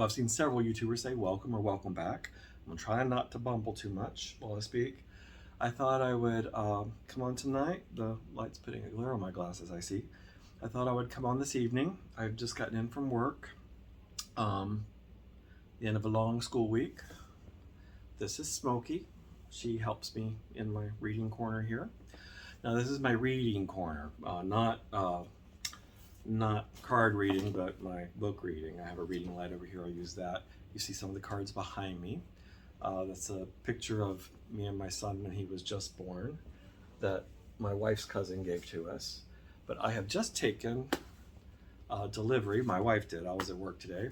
I've seen several YouTubers say welcome or welcome back. I'm trying not to bumble too much while I speak. I thought I would come on tonight. The light's putting a glare on my glasses, I see. I thought I would come on this evening. I've just gotten in from work. The end of a long school week. This is Smokey. She helps me in my reading corner here. Now this is my reading corner, not card reading, but my book reading. I have a reading light over here. I'll use that. You see some of the cards behind me. That's a picture of me and my son when he was just born that my wife's cousin gave to us. But I have just taken delivery, my wife did, I was at work today,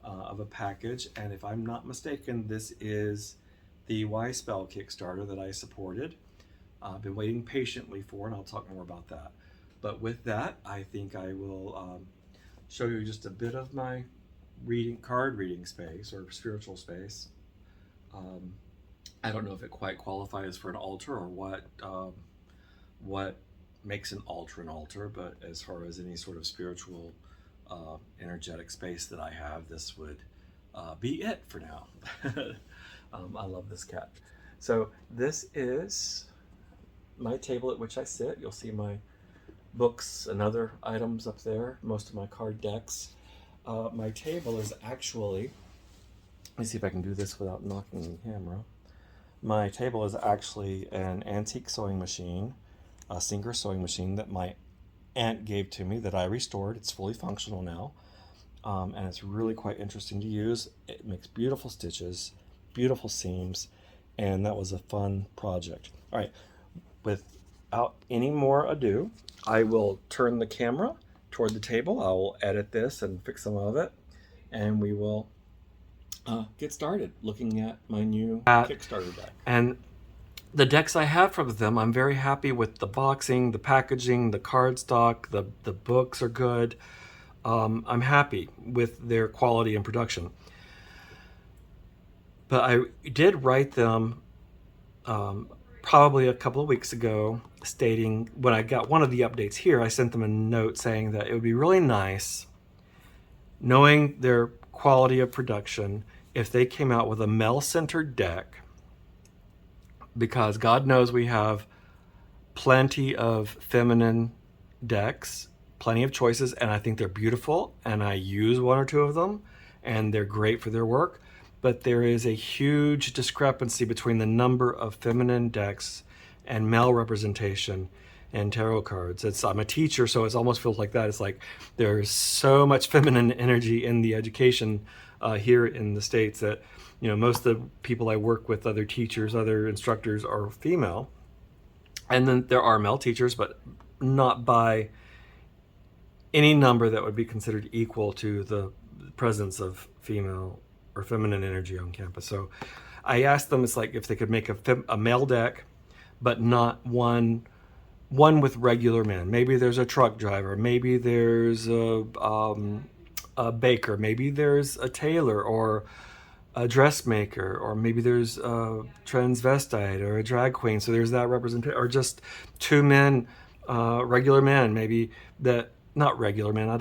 of a package. And if I'm not mistaken, this is the Wyspell Kickstarter that I supported. I've been waiting patiently for, and I'll talk more about that. But with that, I think I will show you just a bit of my card reading space or spiritual space. I don't know if it quite qualifies for an altar or what makes an altar, but as far as any sort of spiritual energetic space that I have, this would be it for now. I love this cat. So this is my table at which I sit. You'll see my books and other items up there, most of my card decks. My table is actually, let me see if I can do this without knocking the camera. My table is actually an antique sewing machine, a Singer sewing machine that my aunt gave to me that I restored. It's fully functional now, and it's really quite interesting to use. It makes beautiful stitches, beautiful seams, and that was a fun project. All right, without any more ado, I will turn the camera toward the table. I will edit this and fix some of it, and we will get started looking at my new Kickstarter deck. And the decks I have from them, I'm very happy with the boxing, the packaging, the cardstock, the books are good. I'm happy with their quality and production. But I did write them probably a couple of weeks ago, stating when I got one of the updates here, I sent them a note saying that it would be really nice, knowing their quality of production, if they came out with a male-centered deck, because God knows we have plenty of feminine decks, plenty of choices, and I think they're beautiful, and I use one or two of them, and they're great for their work. But there is a huge discrepancy between the number of feminine decks and male representation in tarot cards. I'm a teacher, so it almost feels like that. It's like there's so much feminine energy in the education here in the States that, you know, most of the people I work with, other teachers, other instructors, are female. And then there are male teachers, but not by any number that would be considered equal to the presence of female or feminine energy on campus. So I asked them, it's like if they could make a male deck, but not one with regular men. Maybe there's a truck driver, maybe there's a baker, maybe there's a tailor or a dressmaker, or maybe there's a transvestite or a drag queen. So there's that representation, or just two men, regular men, maybe that, not regular men,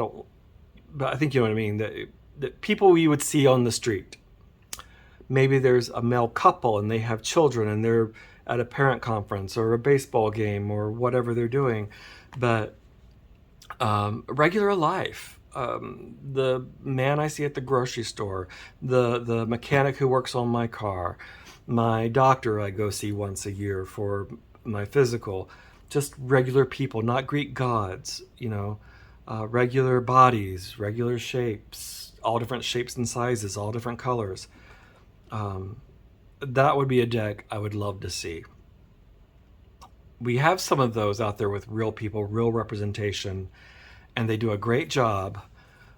but I think you know what I mean, that people you would see on the street. Maybe there's a male couple and they have children and they're at a parent conference or a baseball game or whatever they're doing. But regular life, the man I see at the grocery store, the mechanic who works on my car, my doctor I go see once a year for my physical, just regular people, not Greek gods, you know, regular bodies, regular shapes, all different shapes and sizes, all different colors. That would be a deck I would love to see. We have some of those out there with real people, real representation, and they do a great job.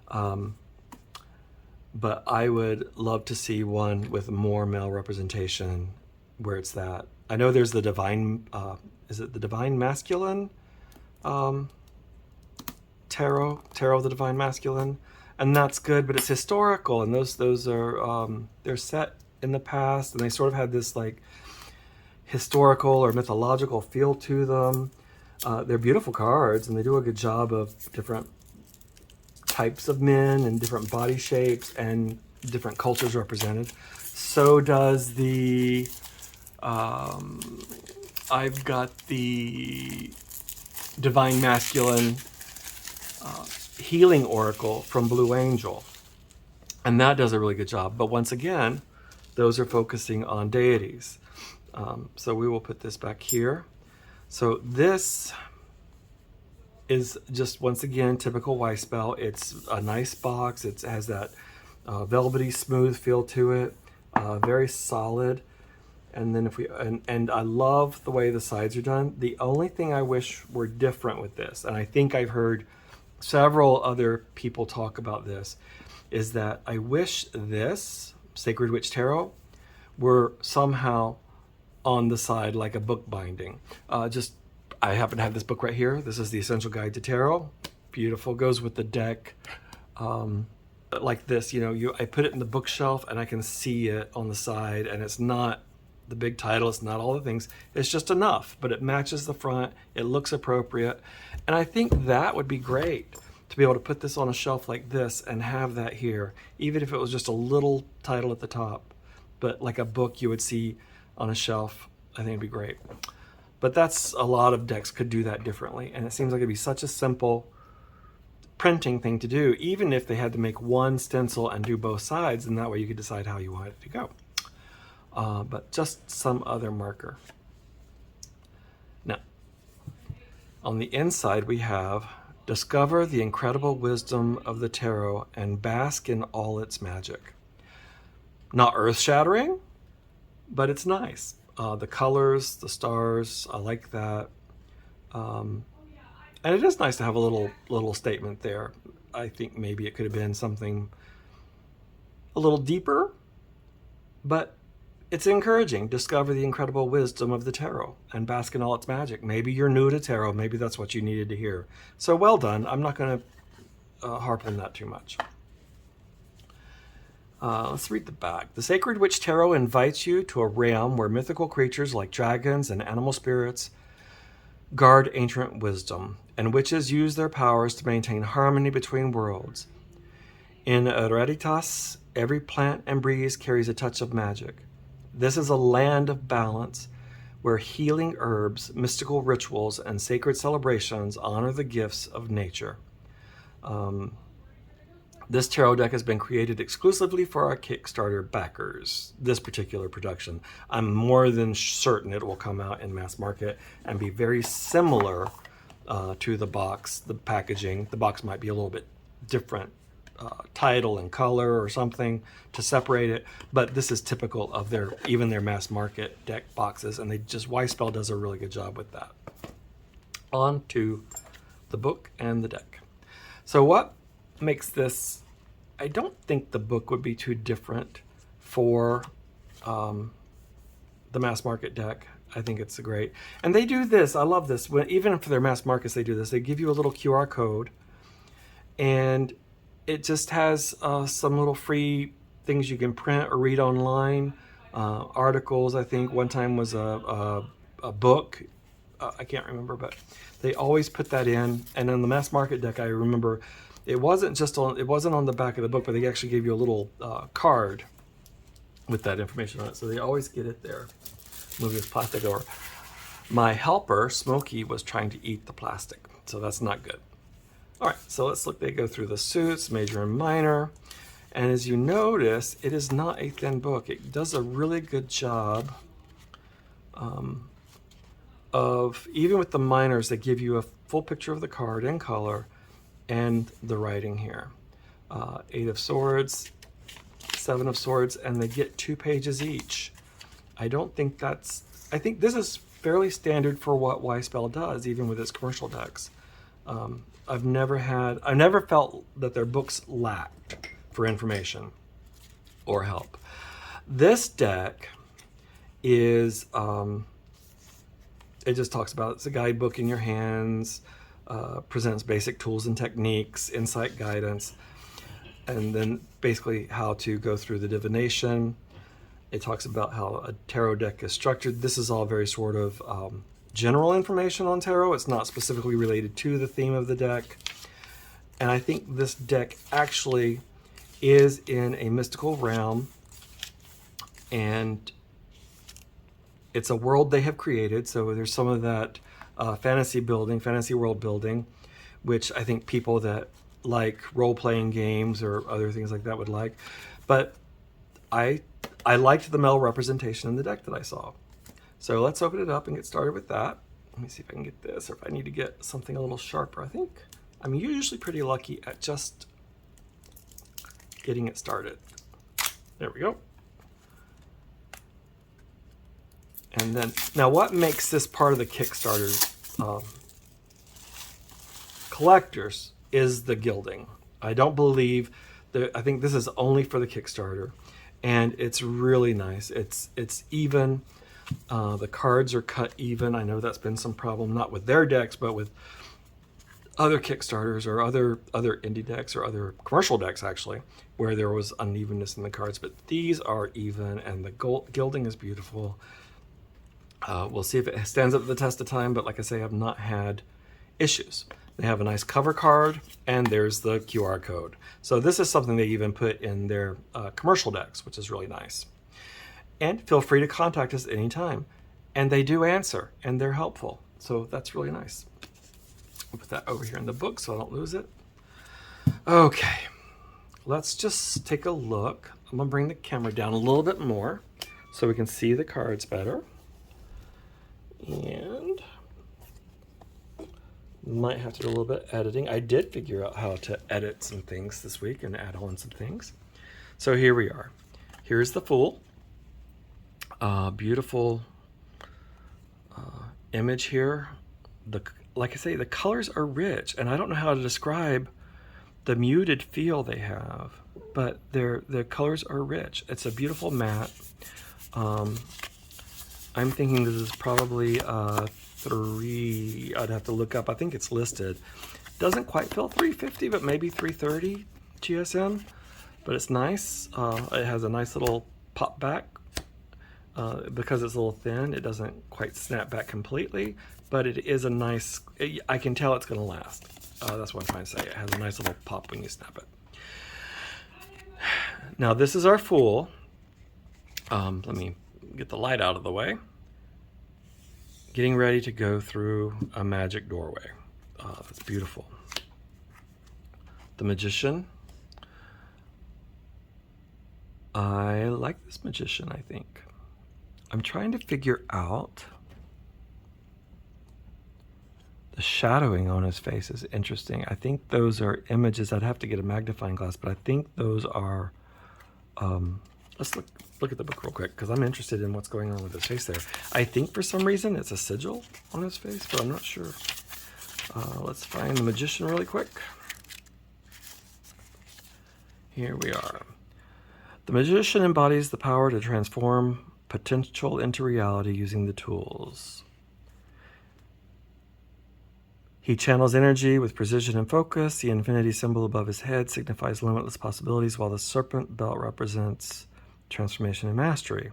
But I would love to see one with more male representation where it's that. I know there's the divine, is it the divine masculine? Tarot of the divine masculine. And that's good, but it's historical, and those are they're set in the past, and they sort of have this like historical or mythological feel to them. They're beautiful cards, and they do a good job of different types of men and different body shapes, and different cultures represented. So does the, I've got the Divine Masculine Healing Oracle from Blue Angel. And that does a really good job. But once again, those are focusing on deities. So we will put this back here. So this is just, once again, typical Wyspell. It's a nice box. It has that velvety, smooth feel to it. Very solid. And then if we, and I love the way the sides are done. The only thing I wish were different with this, and I think I've heard several other people talk about this, is that I wish this Sacred Witch Tarot were somehow on the side like a book binding. I happen to have this book right here. This is the Essential Guide to Tarot. Beautiful, goes with the deck. Like this, you know, I put it in the bookshelf and I can see it on the side, and it's not the big title, it's not all the things, it's just enough, but it matches the front, it looks appropriate. And I think that would be great to be able to put this on a shelf like this and have that here, even if it was just a little title at the top, but like a book you would see on a shelf. I think it'd be great. But that's, a lot of decks could do that differently, and it seems like it'd be such a simple printing thing to do, even if they had to make one stencil and do both sides, and that way you could decide how you want it to go. But just some other marker. Now, on the inside we have, discover the incredible wisdom of the tarot and bask in all its magic. Not earth-shattering, but it's nice. The colors, the stars, I like that. And it is nice to have a little statement there. I think maybe it could have been something a little deeper, but it's encouraging. Discover the incredible wisdom of the tarot and bask in all its magic. Maybe you're new to tarot. Maybe that's what you needed to hear. So well done. I'm not going to harp on that too much. Let's read the back. The Sacred Witch Tarot invites you to a realm where mythical creatures like dragons and animal spirits guard ancient wisdom, and witches use their powers to maintain harmony between worlds. In Hereditas, every plant and breeze carries a touch of magic. This is a land of balance where healing herbs, mystical rituals, and sacred celebrations honor the gifts of nature. This tarot deck has been created exclusively for our Kickstarter backers, this particular production. I'm more than certain it will come out in mass market and be very similar to the box, the packaging. The box might be a little bit different title and color or something to separate it, but this is typical of even their mass market deck boxes, and Wyspell does a really good job with that. On to the book and the deck. So what makes this, I don't think the book would be too different for the mass market deck. I think it's great. And they do this, I love this, even for their mass markets they do this. They give you a little QR code, and it just has some little free things you can print or read online. Articles, I think one time was a book. I can't remember, but they always put that in. And in the mass market deck, I remember it wasn't on the back of the book, but they actually gave you a little card with that information on it. So they always get it there. Move this plastic over. My helper, Smokey, was trying to eat the plastic, so that's not good. All right, so let's look. They go through the suits, major and minor. And as you notice, it is not a thin book. It does a really good job of, even with the minors, they give you a full picture of the card in color and the writing here. 8 of Swords, 7 of Swords, and they get 2 pages each. I think this is fairly standard for what Wyspell does, even with its commercial decks. I've never felt that their books lacked for information or help. This deck is, it just talks about, it's a guidebook in your hands, presents basic tools and techniques, insight guidance, and then basically how to go through the divination. It talks about how a tarot deck is structured. This is all very sort of general information on tarot. It's not specifically related to the theme of the deck. And I think this deck actually is in a mystical realm, and it's a world they have created. So there's some of that fantasy world building, which I think people that like role-playing games or other things like that would like. But I liked the male representation in the deck that I saw. So let's open it up and get started with that. Let me see if I can get this, or if I need to get something a little sharper. I think I'm usually pretty lucky at just getting it started. There we go. And then, now what makes this part of the Kickstarter collectors is the gilding. I don't believe that, I think this is only for the Kickstarter, and it's really nice. It's even. The cards are cut even. I know that's been some problem, not with their decks, but with other Kickstarters or other indie decks or other commercial decks, actually, where there was unevenness in the cards. But these are even, and the gilding is beautiful. We'll see if it stands up to the test of time, but like I say, I've not had issues. They have a nice cover card, and there's the QR code. So this is something they even put in their commercial decks, which is really nice. And feel free to contact us anytime. And they do answer, and they're helpful. So that's really nice. I'll put that over here in the book so I don't lose it. Okay, let's just take a look. I'm gonna bring the camera down a little bit more so we can see the cards better. And might have to do a little bit of editing. I did figure out how to edit some things this week and add on some things. So here we are. Here's the Fool. Beautiful image here. Like I say, the colors are rich, and I don't know how to describe the muted feel they have, but the colors are rich. It's a beautiful matte. I'm thinking this is probably 3. I'd have to look up. I think it's listed. Doesn't quite feel 350, but maybe 330 GSM. But it's nice. It has a nice little pop back. Because it's a little thin, it doesn't quite snap back completely, but it is a nice, I can tell it's going to last. That's what I'm trying to say. It has a nice little pop when you snap it. Now this is our Fool. Let me get the light out of the way. Getting ready to go through a magic doorway. That's beautiful. The Magician. I like this Magician, I think. I'm trying to figure out the shadowing on his face is interesting. I think those are images. I'd have to get a magnifying glass, but I think those are, let's look at the book real quick, because I'm interested in what's going on with his face there. I think for some reason it's a sigil on his face, but I'm not sure. Let's find the Magician really quick. Here we are. The Magician embodies the power to transform potential into reality using the tools. He channels energy with precision and focus. The infinity symbol above his head signifies limitless possibilities, while the serpent belt represents transformation and mastery.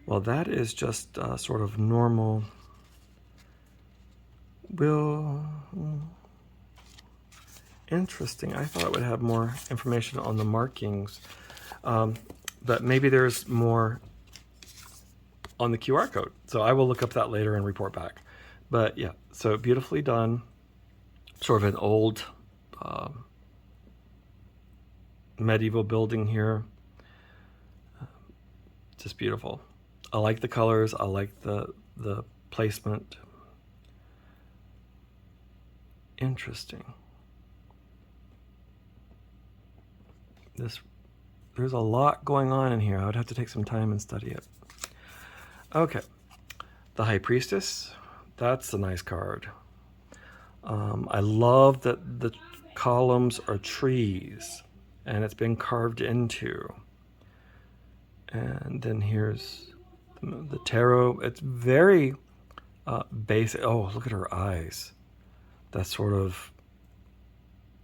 Well, that is just sort of normal. Interesting. I thought it would have more information on the markings. But maybe there's more on the QR code. So I will look up that later and report back. But yeah, so beautifully done. Sort of an old medieval building here. Just beautiful. I like the colors. I like the placement. Interesting. There's a lot going on in here. I would have to take some time and study it. Okay, the High Priestess. That's a nice card. I love that the columns are trees, and it's been carved into. And then here's the tarot. It's very basic. Oh, look at her eyes. That sort of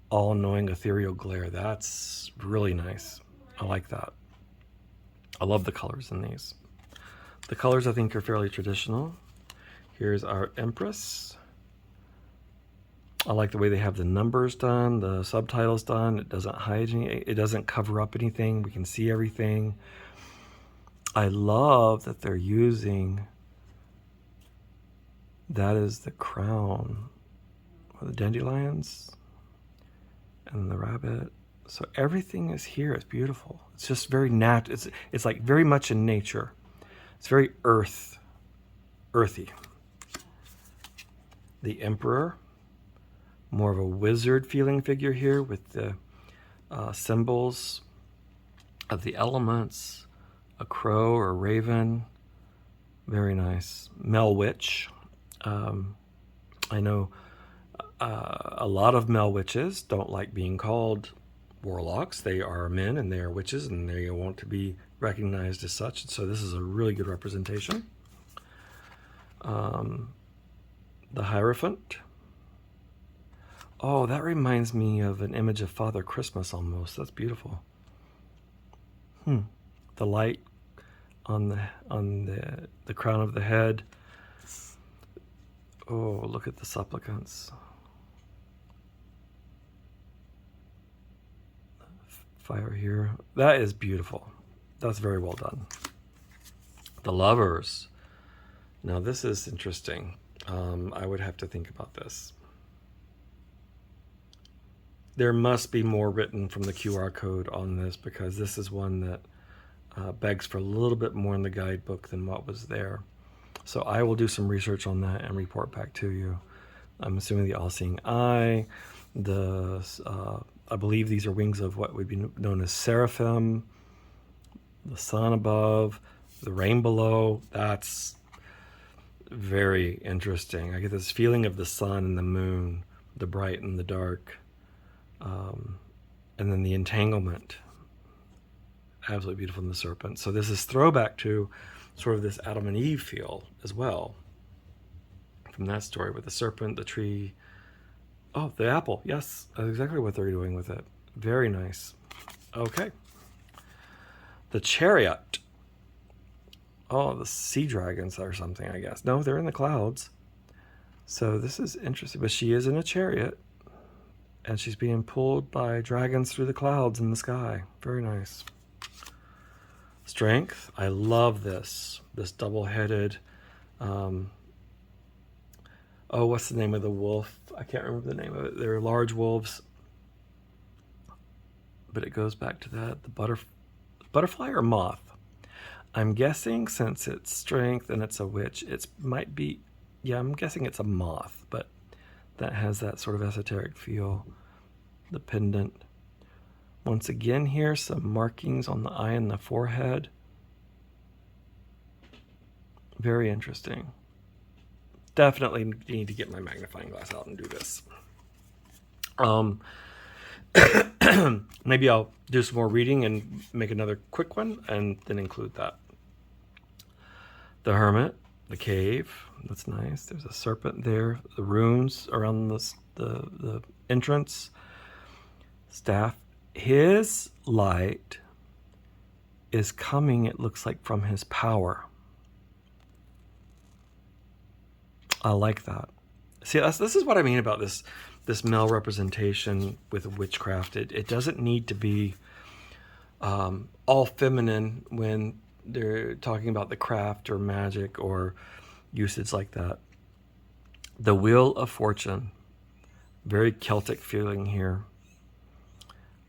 all-knowing ethereal glare. That's really nice. I like that. I love the colors in these. The colors I think are fairly traditional. Here's our Empress. I like the way they have the numbers done, the subtitles done. It doesn't hide any, it doesn't cover up anything. We can see everything. I love that they're using, that is the crown, or the dandelions, and the rabbit. So everything is here. It's beautiful. It's just very it's like very much in nature. It's very earthy. The Emperor, more of a wizard feeling figure here with the symbols of the elements, a crow or a raven. Very nice. Mel Witch. I know a lot of Mel Witches don't like being called warlocks. They are men and they are witches and they want to be recognized as such. And so this is a really good representation. The Hierophant. Oh, that reminds me of an image of Father Christmas almost. That's beautiful. The light on the crown of the head. Oh, look at the supplicants. Fire here. That is beautiful. That's very well done. The Lovers. Now this is interesting. I would have to think about this. There must be more written from the QR code on this, because this is one that begs for a little bit more in the guidebook than what was there. So I will do some research on that and report back to you. I'm assuming the all-seeing eye, I believe these are wings of what would be known as seraphim, the sun above, the rain below. That's very interesting. I get this feeling of the sun and the moon, the bright and the dark, and then the entanglement. Absolutely beautiful in the serpent. So this is throwback to sort of this Adam and Eve feel as well from that story with the serpent, the tree. Oh, the apple. Yes, that's exactly what they're doing with it. Very nice. Okay. The Chariot. Oh, the sea dragons or something, I guess. No, they're in the clouds. So this is interesting. But she is in a chariot, and she's being pulled by dragons through the clouds in the sky. Very nice. Strength. I love this double-headed. Oh, what's the name of the wolf? I can't remember the name of it. They're large wolves. But it goes back to that. The butterfly or moth? I'm guessing since it's strength and it's a witch, it might be, yeah, I'm guessing it's a moth, but that has that sort of esoteric feel. The pendant. Once again here, some markings on the eye and the forehead. Very interesting. Definitely need to get my magnifying glass out and do this. Maybe I'll do some more reading and make another quick one and then include that. The Hermit, the cave. That's nice. There's a serpent there. The runes around the entrance. Staff. His light is coming, it looks like, from his power. I like that. See, this is what I mean about this male representation with witchcraft. It doesn't need to be all feminine when they're talking about the craft or magic or usage like that. The Wheel of Fortune. Very Celtic feeling here.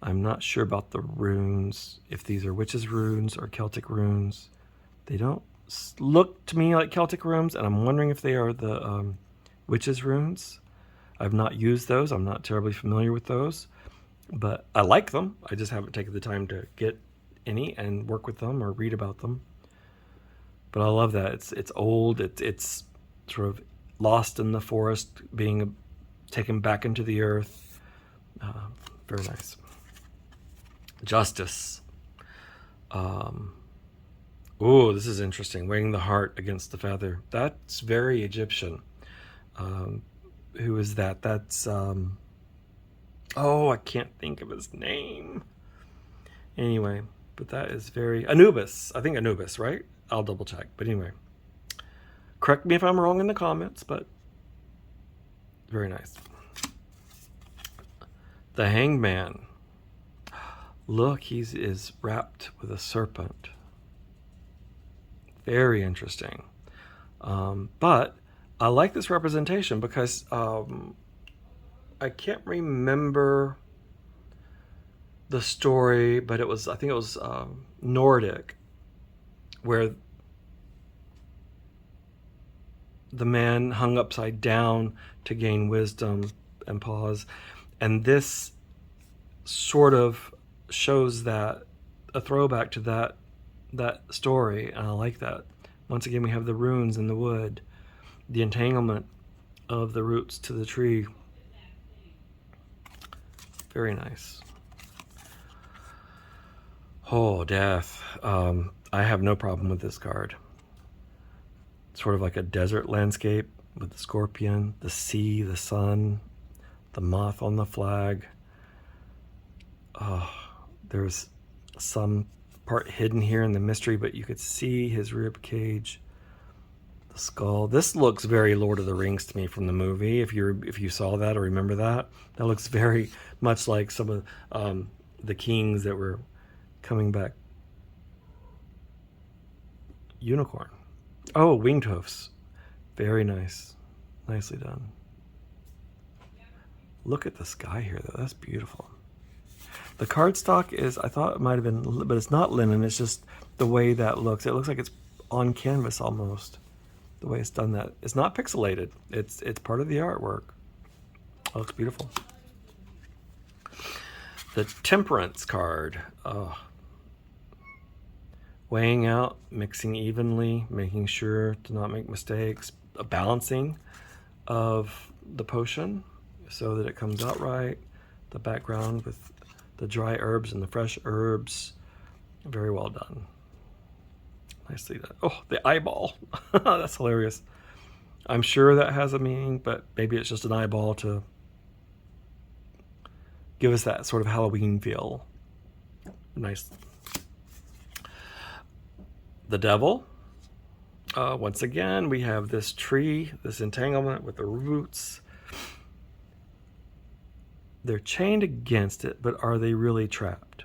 I'm not sure about the runes, if these are witches' runes or Celtic runes. They don't look to me like Celtic runes, and I'm wondering if they are the witches' runes. I've not used those. I'm not terribly familiar with those, but I like them. I just haven't taken the time to get any and work with them or read about them. But I love that. It's old. It's sort of lost in the forest, being taken back into the earth. Very nice. Justice. Oh, this is interesting. Weighing the heart against the feather. That's very Egyptian. Who is that? That's oh, I can't think of his name. Anyway, but that is very Anubis. I think Anubis, right? I'll double check. But anyway, correct me if I'm wrong in the comments, but very nice. The Hangman. Look, he is wrapped with a serpent. Very interesting. But I like this representation because I can't remember the story, but I think it was Nordic, where the man hung upside down to gain wisdom and pause. And this sort of shows that, a throwback to that story, and I like that. Once again, we have the runes in the wood, the entanglement of the roots to the tree. Very nice. Oh, death. I have no problem with this card. Sort of like a desert landscape with the scorpion, the sea, the sun, the moth on the flag. There's some part hidden here in the mystery, but you could see his rib cage, the skull. This looks very Lord of the Rings to me from the movie. If you saw that or remember that, that looks very much like some of the kings that were coming back. Unicorn. Oh, winged hoofs. Very nice. Nicely done. Look at the sky here, though. That's beautiful. The cardstock is, I thought it might have been, but it's not linen. It's just the way that looks. It looks like it's on canvas almost. The way it's done that. It's not pixelated. It's part of the artwork. It looks beautiful. The Temperance card. Oh. Weighing out, mixing evenly, making sure to not make mistakes, a balancing of the potion so that it comes out right. The background with the dry herbs and the fresh herbs. Very well done. Nicely done. Oh, the eyeball. That's hilarious. I'm sure that has a meaning, but maybe it's just an eyeball to give us that sort of Halloween feel. Nice. The Devil. Once again, we have this tree, this entanglement with the roots. They're chained against it, but are they really trapped?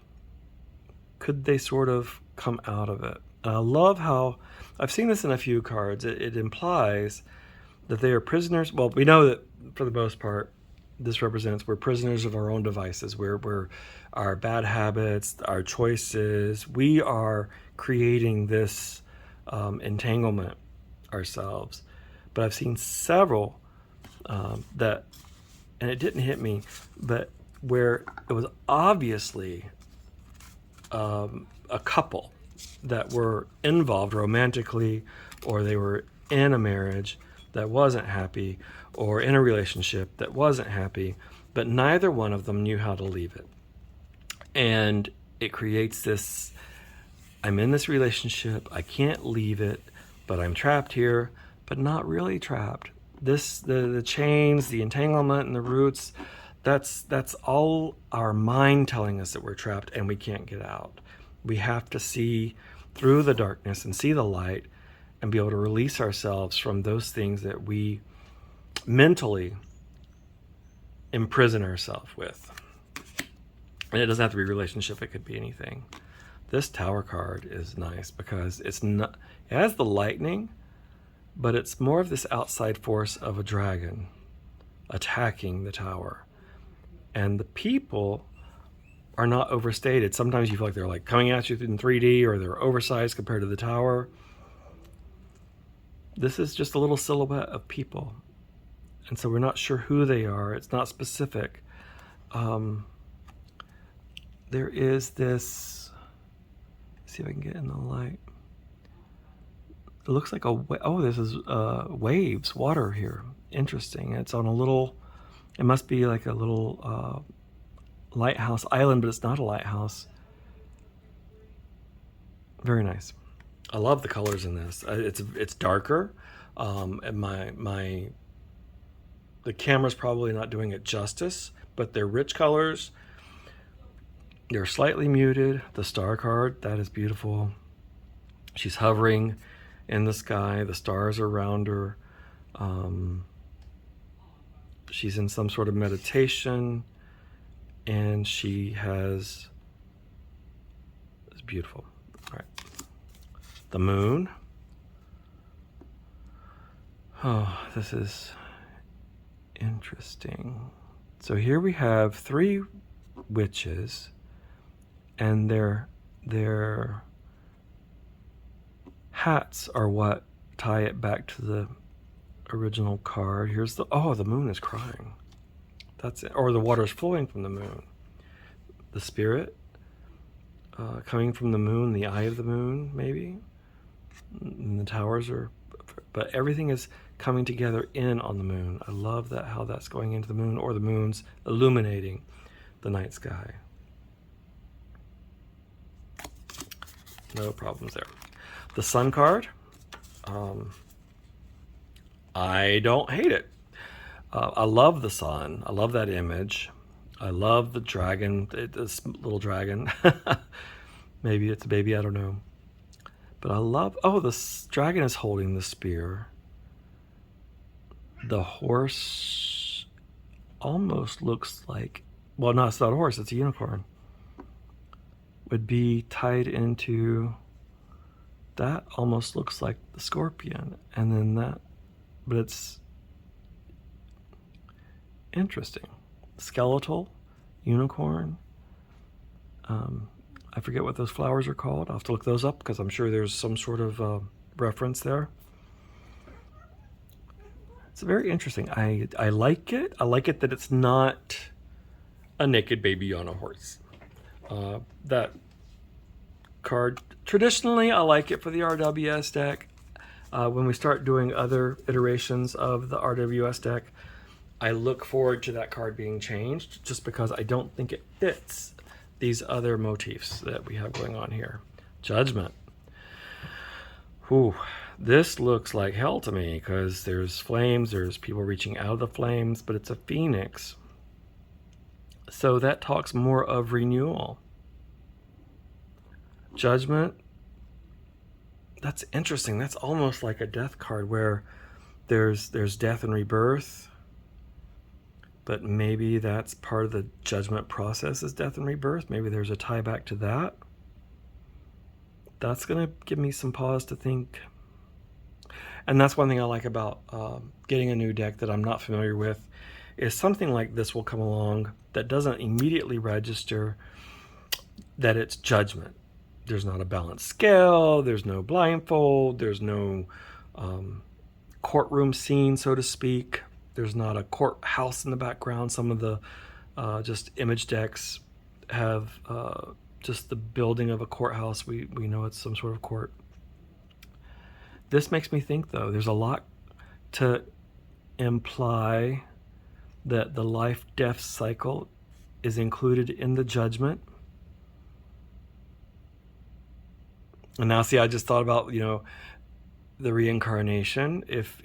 Could they sort of come out of it? And I love how, I've seen this in a few cards, it implies that they are prisoners. Well, we know that for the most part, this represents we're prisoners of our own devices. We're our bad habits, our choices. We are creating this entanglement ourselves. But I've seen several that, and it didn't hit me, but where it was obviously a couple that were involved romantically, or they were in a marriage that wasn't happy, or in a relationship that wasn't happy, but neither one of them knew how to leave it. And it creates this, I'm in this relationship, I can't leave it, but I'm trapped here, but not really trapped. The chains, the entanglement and the roots, that's all our mind telling us that we're trapped and we can't get out. We have to see through the darkness and see the light and be able to release ourselves from those things that we mentally imprison ourselves with. And it doesn't have to be a relationship, it could be anything. This Tower card is nice because it has the lightning, but it's more of this outside force of a dragon attacking the tower. And the people are not overstated. Sometimes you feel like they're like coming at you in 3D, or they're oversized compared to the tower. This is just a little silhouette of people. And so we're not sure who they are. It's not specific. There is this, let's see if I can get in the light. It looks like this is waves, water here. Interesting. It's on a little, it must be like a little lighthouse island, but it's not a lighthouse. Very nice. I love the colors in this. It's darker. And the camera's probably not doing it justice, but they're rich colors. They're slightly muted. The Star card, that is beautiful. She's hovering in the sky. The stars are around her. She's in some sort of meditation. and she has, it's beautiful. All right. The moon. Oh, this is interesting. So here we have 3 witches, and their hats are what tie it back to the original card. Here's the, oh, the moon is crying. That's it. Or the water is flowing from the moon. The spirit coming from the moon, the eye of the moon, maybe. And the towers are, but everything is coming together in on the moon. I love that, how that's going into the moon, or the moon's illuminating the night sky. No problems there. The sun card, I don't hate it. I love the sun. I love that image. I love the dragon, this little dragon. Maybe it's a baby, I don't know. But I love, oh, the dragon is holding the spear. The horse almost looks like, well, no, it's not a horse, it's a unicorn. Would be tied into, that almost looks like the scorpion. And then that, but it's interesting. Skeletal, unicorn. I forget what those flowers are called. I'll have to look those up because I'm sure there's some sort of reference there. It's very interesting. I like it. I like it that it's not a naked baby on a horse. That card, traditionally, I like it for the RWS deck. When we start doing other iterations of the RWS deck, I look forward to that card being changed just because I don't think it fits these other motifs that we have going on here. Judgment. Whew. This looks like hell to me because there's flames, there's people reaching out of the flames, but it's a phoenix. So that talks more of renewal. Judgment. That's interesting. That's almost like a death card where there's death and rebirth. But maybe that's part of the judgment process is death and rebirth. Maybe there's a tie back to that. That's going to give me some pause to think. And that's one thing I like about getting a new deck that I'm not familiar with, is something like this will come along that doesn't immediately register that it's judgment. There's not a balanced scale. There's no blindfold. There's no courtroom scene, so to speak. There's not a courthouse in the background. Some of the just image decks have just the building of a courthouse. We know it's some sort of court. This makes me think, though, there's a lot to imply that the life-death cycle is included in the judgment. And now, see, I just thought about, the reincarnation. If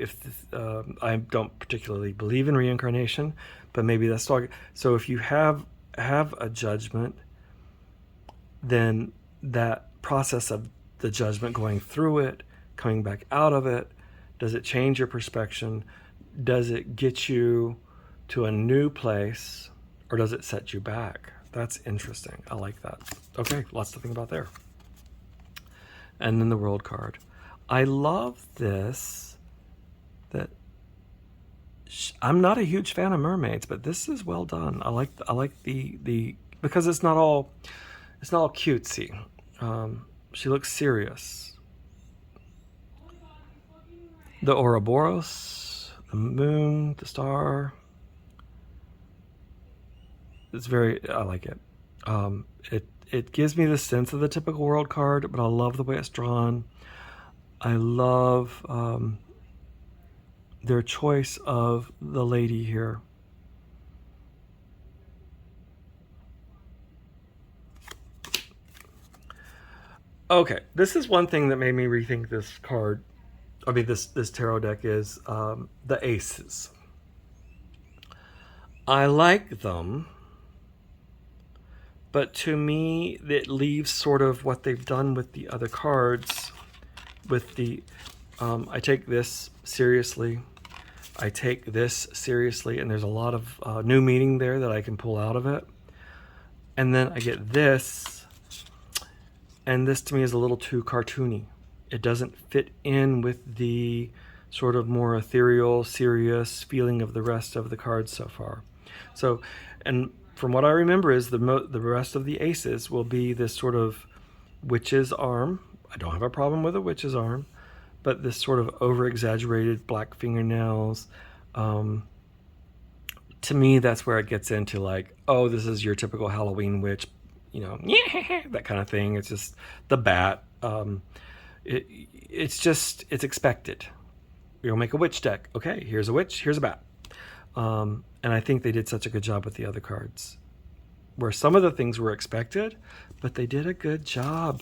I don't particularly believe in reincarnation, but maybe that's talking. So if you have a judgment, then that process of the judgment, going through it, coming back out of it, does it change your perspective? Does it get you to a new place, or does it set you back? That's interesting. I like that. Okay, lots to think about there. And then the world card. I love this, that I'm not a huge fan of mermaids, but this is well done. I like the because it's not all cutesy. She looks serious. The Ouroboros, the moon, the star. It's I like it. It gives me the sense of the typical world card, but I love the way it's drawn. I love their choice of the lady here. Okay, this is one thing that made me rethink this card. I mean, this tarot deck is the aces. I like them, but to me, it leaves sort of what they've done with the other cards. With the, I take this seriously. I take this seriously, and there's a lot of new meaning there that I can pull out of it. And then I get this, and this to me is a little too cartoony. It doesn't fit in with the sort of more ethereal, serious feeling of the rest of the cards so far. So, and from what I remember is the rest of the aces will be this sort of witch's arm. I don't have a problem with a witch's arm, but this sort of over-exaggerated black fingernails. To me, that's where it gets into like, oh, this is your typical Halloween witch, you know, that kind of thing. It's just the bat. It's expected. You'll make a witch deck. Okay, here's a witch, here's a bat. And I think they did such a good job with the other cards, where some of the things were expected, but they did a good job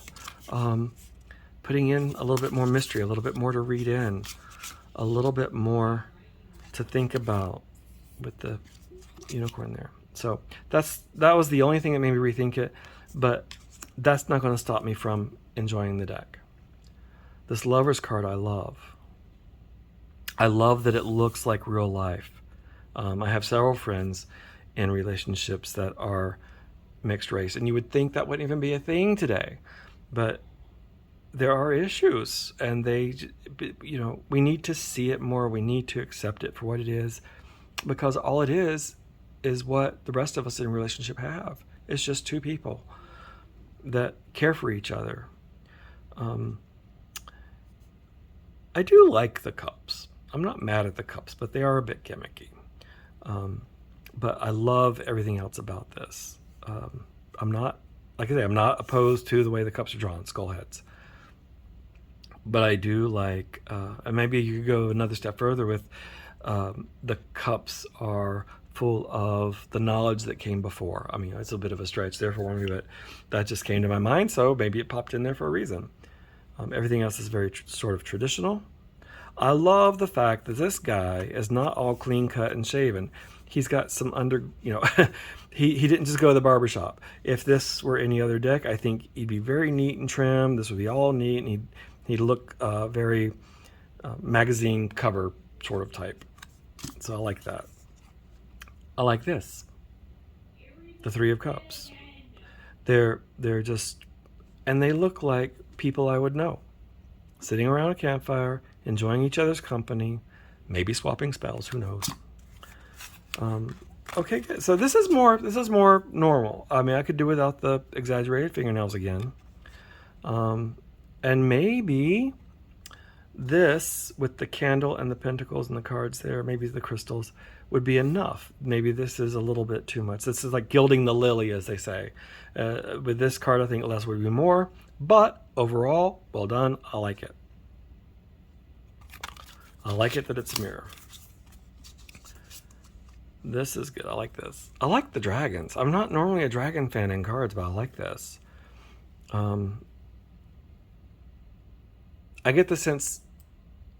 putting in a little bit more mystery, a little bit more to read in, a little bit more to think about with the unicorn there. So that was the only thing that made me rethink it, but that's not going to stop me from enjoying the deck. This Lover's card I love. I love that it looks like real life. I have several friends in relationships that are mixed race, and you would think that wouldn't even be a thing today, but there are issues, and we need to see it more. We need to accept it for what it is, because all it is what the rest of us in a relationship have. It's just two people that care for each other. I do like the cups. I'm not mad at the cups, but they are a bit gimmicky. But I love everything else about this. I'm not opposed to the way the cups are drawn, skull heads. But I do like, and maybe you could go another step further with the cups are full of the knowledge that came before. I mean, it's a bit of a stretch there for me, but that just came to my mind, so maybe it popped in there for a reason. Everything else is very sort of traditional. I love the fact that this guy is not all clean cut and shaven. He's got some he didn't just go to the barbershop. If this were any other deck, I think he'd be very neat and trim. This would be all neat, and he'd look very magazine cover sort of type. So I like that. I like this. The Three of Cups. They're just, and they look like people I would know, sitting around a campfire, enjoying each other's company, maybe swapping spells. Who knows? Okay, good. So this is more normal. I mean, I could do without the exaggerated fingernails again, and maybe this with the candle and the pentacles and the cards there, maybe the crystals would be enough. Maybe this is a little bit too much. This is like gilding the lily, as they say. With this card, I think less would be more, but overall, well done. I like it. I like it that it's a mirror. This is good. I like this. I like the dragons. I'm not normally a dragon fan in cards, but I like this. I get the sense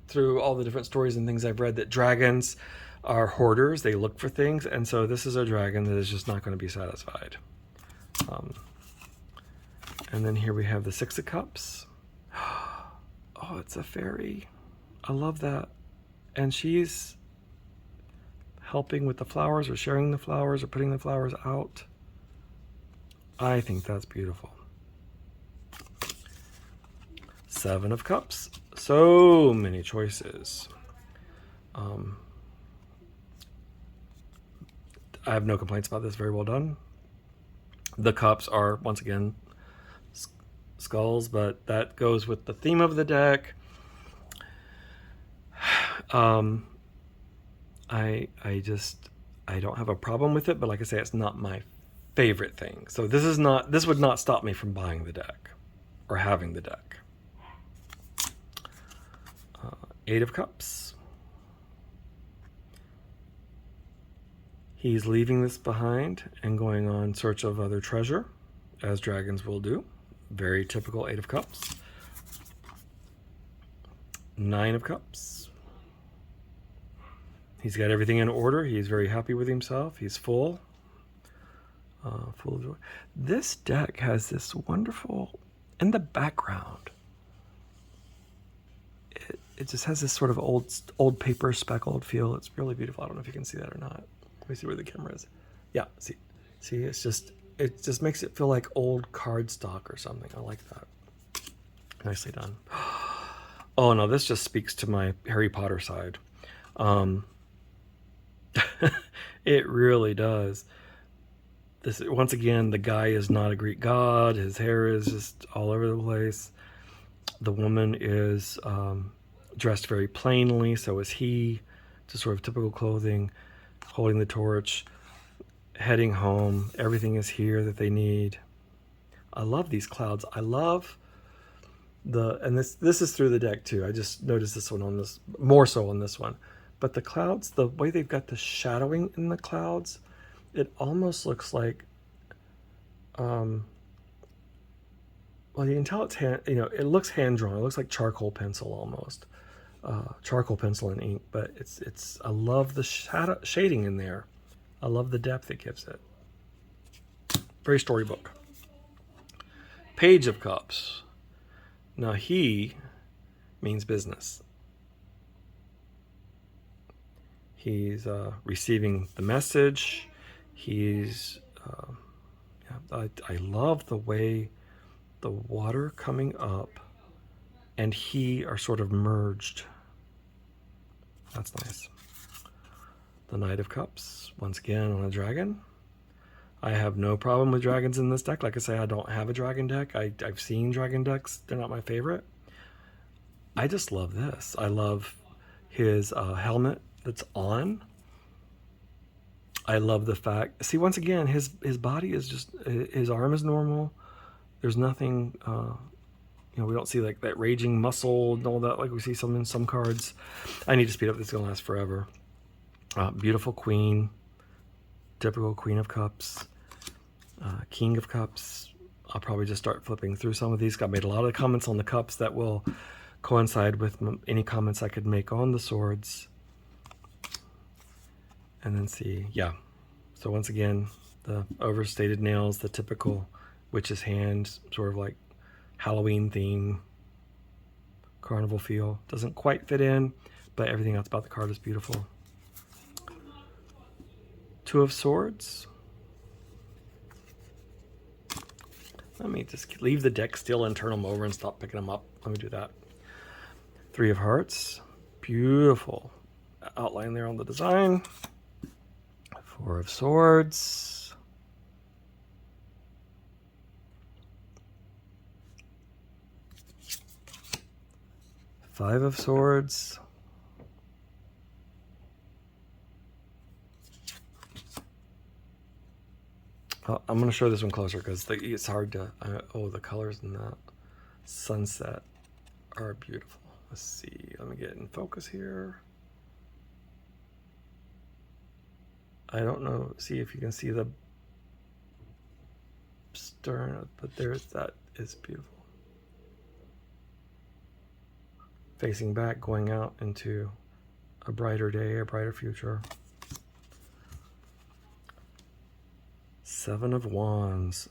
through all the different stories and things I've read that dragons are hoarders. They look for things, and so this is a dragon that is just not going to be satisfied. And then here we have the Six of Cups. Oh, it's a fairy. I love that. And she's helping with the flowers, or sharing the flowers, or putting the flowers out. I think that's beautiful. Seven of Cups. So many choices. I have no complaints about this. Very well done. The cups are, once again, skulls, but that goes with the theme of the deck. I don't have a problem with it, but like I say, it's not my favorite thing. So this would not stop me from buying the deck or having the deck. Eight of Cups. He's leaving this behind and going on search of other treasure, as dragons will do. Very typical Eight of Cups. Nine of Cups. He's got everything in order. He's very happy with himself. He's full. Full of joy. This deck has this wonderful, in the background, it just has this sort of old paper speckled feel. It's really beautiful. I don't know if you can see that or not. Let me see where the camera is. Yeah, see, it's just it just makes it feel like old cardstock or something. I like that. Nicely done. Oh no, this just speaks to my Harry Potter side. It really does. This, once again, the guy is not a Greek god. His hair is just all over the place. The woman is dressed very plainly, so is he. Just sort of typical clothing, holding the torch, heading home. Everything is here that they need. I love these clouds. I love and this is through the deck too. I just noticed this one on this, more so on this one. But the clouds, the way they've got the shadowing in the clouds, it almost looks like, well, you can tell it's it looks hand drawn. It looks like charcoal pencil almost, charcoal pencil and ink. But it's I love the shading in there. I love the depth it gives it. Very storybook. Page of Cups. Now he means business. He's receiving the message. He's, I love the way the water coming up and he are sort of merged. That's nice. The Knight of Cups, once again on a dragon. I have no problem with dragons in this deck. Like I say, I don't have a dragon deck. I've seen dragon decks. They're not my favorite. I just love this. I love his helmet that's on. I love the fact, see, once again, his body is just, his arm is normal. There's nothing, we don't see like that raging muscle and all that like we see in some cards. I need to speed up. This is going to last forever. Beautiful queen. Typical Queen of Cups. King of Cups. I'll probably just start flipping through some of these. I made a lot of comments on the cups that will coincide with any comments I could make on the swords. And then see, yeah. So once again, the overstated nails, the typical witch's hand, sort of like Halloween theme, carnival feel. Doesn't quite fit in, but everything else about the card is beautiful. Two of Swords. Let me just leave the deck still and turn them over and stop picking them up. Let me do that. Three of Hearts. Beautiful outline there on the design. Four of Swords. Five of Swords. I'm going to show this one closer because it's hard to... oh, the colors in that sunset are beautiful. Let's see. Let me get in focus here. I don't know. See if you can see the stern, but that is beautiful. Facing back, going out into a brighter day, a brighter future. Seven of Wands.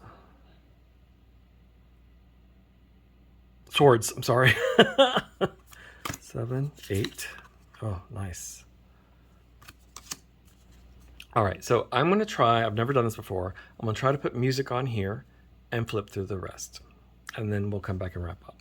Swords, I'm sorry. 7, 8. Oh, nice. All right, so I'm going to try, I've never done this before. I'm going to try to put music on here and flip through the rest. And then we'll come back and wrap up.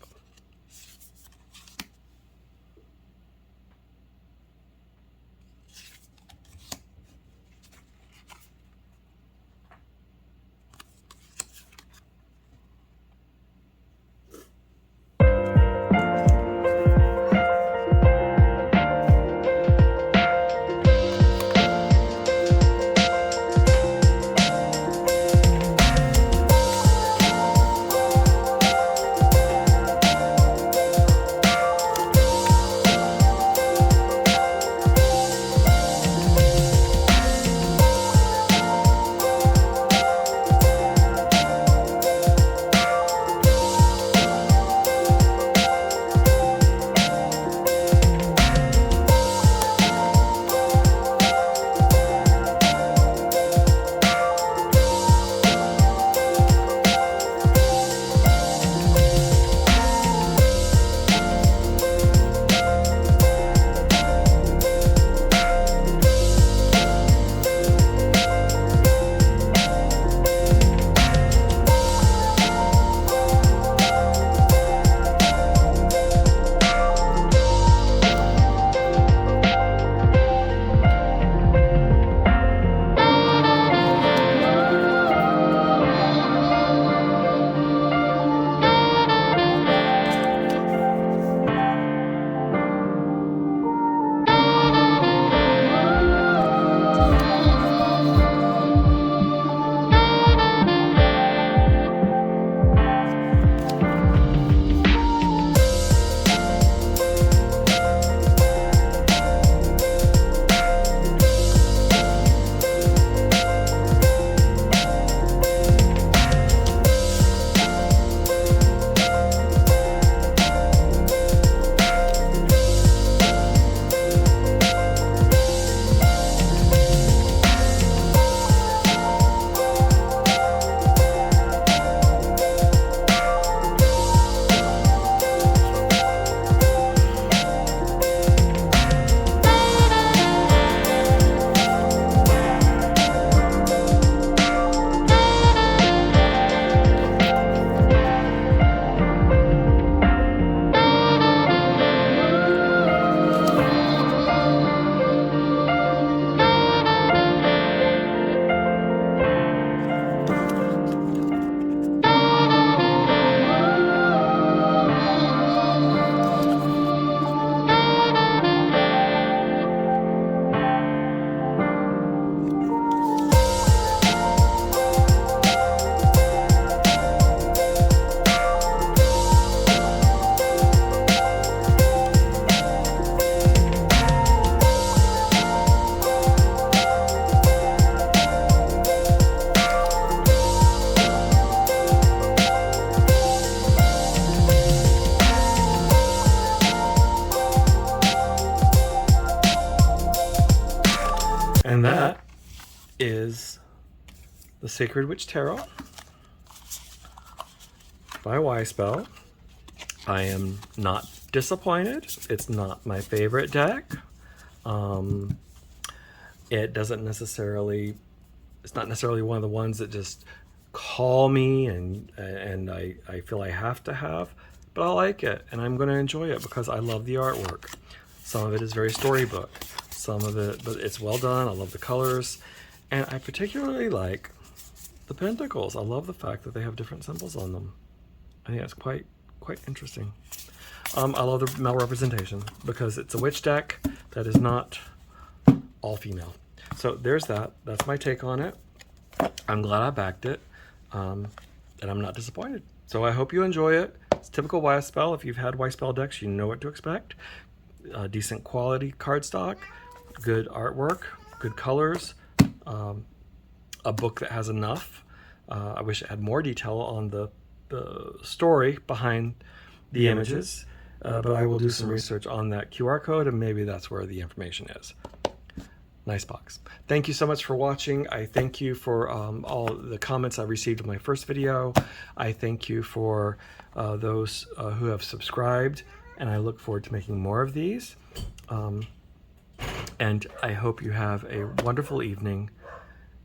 And that is the Sacred Witch Tarot by Wyspell. I am not disappointed. It's not my favorite deck. It doesn't necessarily, it's not necessarily one of the ones that just call me and I feel I have to have, but I like it and I'm going to enjoy it because I love the artwork. Some of it is very storybook, some of it, but it's well done. I love the colors, and I particularly like the pentacles. I love the fact that they have different symbols on them. I think that's quite interesting. I love the male representation because it's a witch deck that is not all female. So there's that. That's my take on it. I'm glad I backed it, and I'm not disappointed. So I hope you enjoy it. It's typical Wyspell. If you've had Wyspell decks, you know what to expect. Decent quality cardstock, good artwork, good colors, a book that has enough. I wish it had more detail on the story behind the images, but I will do some research on that QR code, and maybe that's where the information is. Nice box. Thank you so much for watching. I thank you for all the comments I received in my first video. I thank you for those who have subscribed, and I look forward to making more of these. And I hope you have a wonderful evening.